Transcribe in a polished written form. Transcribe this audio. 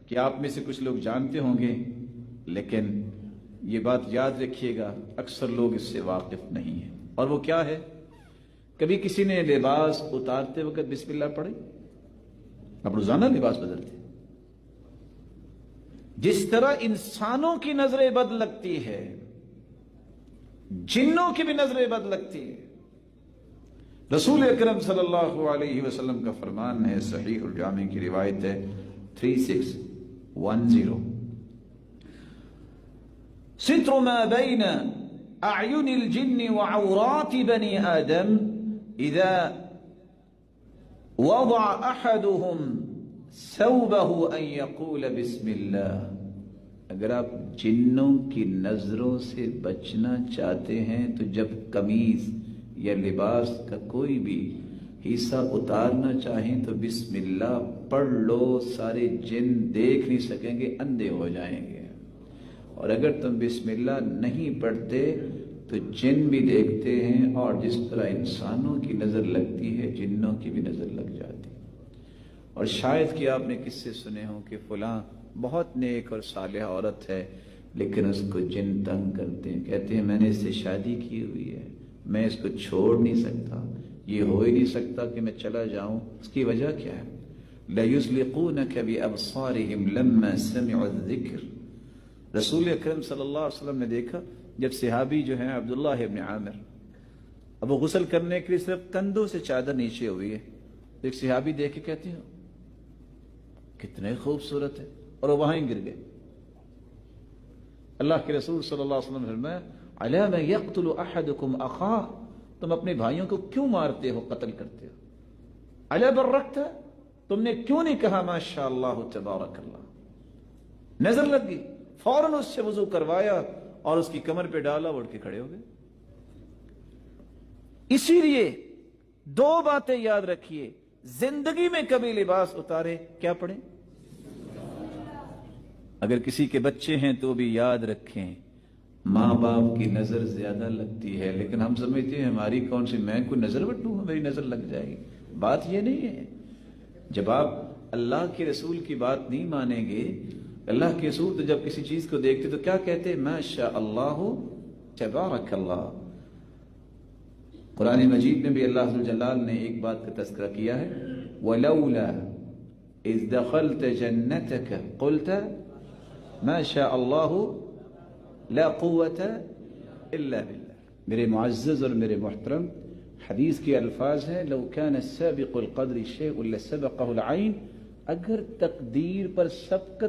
کہ آپ میں سے کچھ لوگ جانتے ہوں گے، لیکن یہ بات یاد رکھیے گا اکثر لوگ اس سے واقف نہیں ہیں، اور وہ کیا ہے؟ کبھی کسی نے لباس اتارتے وقت بسم اللہ پڑھی؟ اب روزانہ لباس بدلتے، جس طرح انسانوں کی نظریں بد لگتی ہے، جنوں کی بھی نظریں بد لگتی ہے۔ رسول اکرم صلی اللہ علیہ وسلم کا فرمان ہے، صحیح الجامع کی روایت ہے 3610، ستر ما بین اعین الجن وعورات بنی آدم اذا وضع احدهم ثوبه ان يقول بسم اللہ۔ اگر آپ جنوں کی نظروں سے بچنا چاہتے ہیں تو جب قمیض یا لباس کا کوئی بھی حصہ اتارنا چاہیں تو بسم اللہ پڑھ لو، سارے جن دیکھ نہیں سکیں گے، اندھے ہو جائیں گے۔ اور اگر تم بسم اللہ نہیں پڑھتے تو جن بھی دیکھتے ہیں، اور جس طرح انسانوں کی نظر لگتی ہے جنوں کی بھی نظر لگ جاتی ہے۔ اور شاید کہ آپ نے کس سے سنے ہوں کہ فلاں بہت نیک اور صالح عورت ہے، لیکن اس کو جن تنگ کرتے ہیں، کہتے ہیں میں نے اس سے شادی کی ہوئی ہے، میں اس کو چھوڑ نہیں سکتا، یہ ہو ہی نہیں سکتا کہ میں چلا جاؤں۔ اس کی وجہ کیا ہے؟ لَيُزْلِقُونَكَ بِأَبْصَارِهِمْ لَمَّا سَمِعُوا الذِّكْرَ۔ رسول اکرم صلی اللہ علیہ وسلم نے دیکھا جب صحابی جو ہیں عبداللہ ابن عامر، اب وہ غسل کرنے کے لیے صرف کندھوں سے چادر نیچے ہوئی ہے، ایک صحابی دیکھ کے کہتے ہیں کتنے خوبصورت ہے، اور وہ وہاں ہی گر گئے۔ اللہ کے رسول صلی اللہ علیہ وسلم نے فرمایا عَلَى مَن يَقْتُلُ أَحَدُكُمْ أَخَاهُ، تم اپنے بھائیوں کو کیوں مارتے ہو، قتل کرتے ہو؟ عَلَى بَرَّكْتَ، تم نے کیوں نہیں کہا ماشاء اللہ تبارک اللہ؟ نظر لگ گئی، فوراً اس سے وضو کروایا اور اس کی کمر پہ ڈالا، اٹھ کے کھڑے ہو گئے۔ اسی لیے دو باتیں یاد رکھیے، زندگی میں کبھی لباس اتارے کیا پڑھیں؟ اگر کسی کے بچے ہیں تو بھی یاد رکھیں ماں باپ کی نظر زیادہ لگتی ہے، لیکن ہم سمجھتے ہیں ہماری کون سی، میں کوئی نظر بٹوں، میری نظر لگ جائے گی۔ بات یہ نہیں ہے۔ جب آپ اللہ کے رسول کی بات نہیں مانیں گے، اللہ کے رسول تو جب کسی چیز کو دیکھتے تو کیا کہتے؟ ما شاء اللہ تبارک اللہ۔ قرآن مجید میں بھی اللہ عز و جلال نے ایک بات کا تذکرہ کیا ہے، وَلَوْلَا إِذْ دَخَلْتَ جَنَّتَكَ قُلْتَ مَا شَاءَ اللَّهُ لَا قُوَّةَ إِلَّا بِاللَّهِ۔ میرے معزز اور میرے محترم، حدیث کے الفاظ ہیں لَوْ كَانَ السَّابِقُ الْقَدْرِ شَيْءٌ لَسَبَقَهُ الْعَيْنُ، اگر تقدیر پر سبقت